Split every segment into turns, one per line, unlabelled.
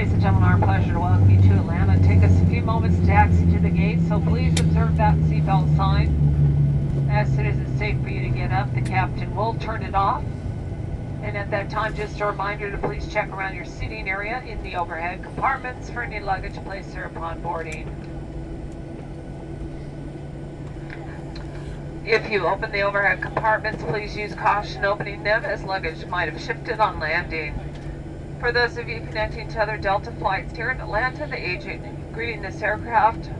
Ladies and gentlemen, our pleasure to welcome you to Atlanta. Take us a few moments to taxi to the gate, so please observe that seatbelt sign. As soon as it's safe for you to get up, the captain will turn it off. And at that time, just a reminder to please check around your seating area in the overhead compartments for any luggage placed there upon boarding. If you open the overhead compartments, please use caution opening them, as luggage might have shifted on landing. For those of you connecting to other Delta flights here in Atlanta, the agent greeting this aircraft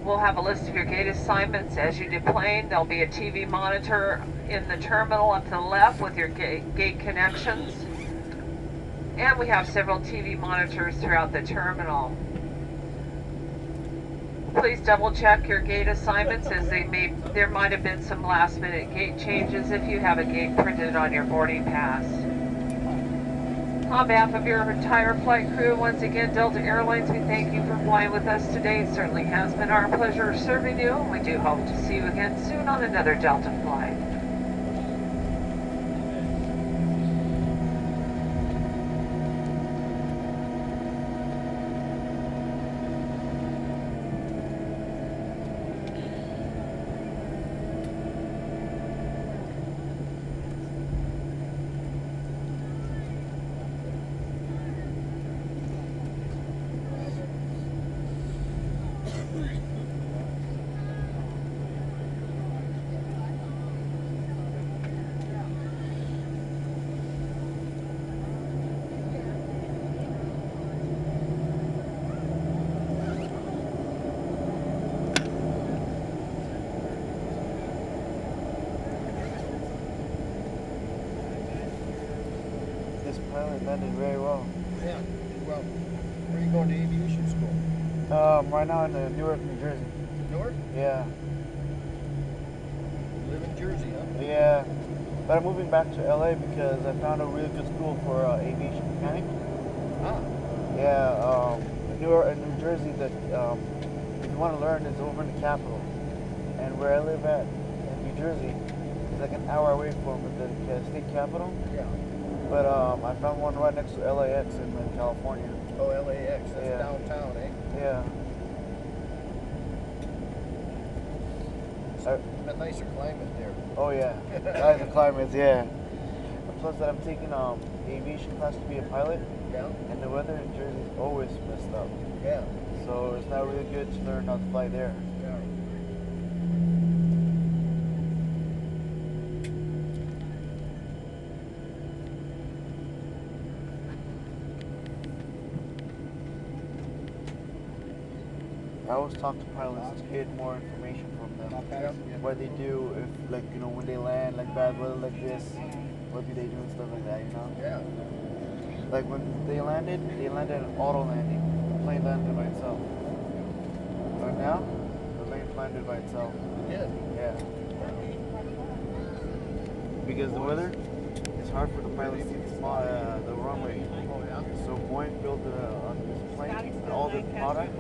will have a list of your gate assignments as you deplane. There'll be a TV monitor in the terminal up to the left with your gate connections. And we have several TV monitors throughout the terminal. Please double check your gate assignments, as there might have been some last minute gate changes if you have a gate printed on your boarding pass. On behalf of your entire flight crew, once again, Delta Airlines, we thank you for flying with us today. It certainly has been our pleasure serving you, and we do hope to see you again soon on another Delta flight.
This pilot landed very well.
Yeah, well, where are you going to aviation school?
Right now in Newark, New Jersey.
Newark?
Yeah.
You live in Jersey, huh?
Yeah. But I'm moving back to LA because I found a really good school for aviation mechanic.
Ah.
Yeah, Newark and New Jersey that if you want to learn is over in the capital. And where I live at in New Jersey is like an hour away from the state capital.
Yeah.
But I found one right next to LAX in California.
Oh, LAX, that's
Yeah.
downtown, eh?
Yeah.
A nicer climate there.
Oh yeah, nice climates, yeah. Plus that I'm taking aviation class to be a pilot.
Yeah.
And the weather in Jersey is always messed up.
Yeah.
So it's not really good to learn how to fly there.
Yeah.
I always talk to pilots to get more information from them.
Yeah.
What they do if, like, you know, when they land, like bad weather like this, what do they do and stuff like that, you know?
Yeah.
Like when they landed an auto landing. The plane landed by itself. But now, the plane landed by itself.
Yeah.
Yeah. Because the weather, it's hard for the pilots to see the runway.
Oh, yeah.
So Boeing built on this plane and all the product,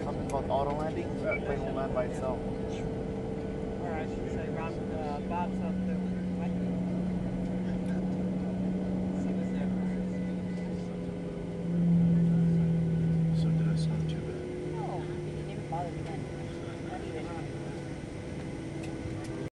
something called auto landing, so the plane will land by itself.
Or I should say, Bob's up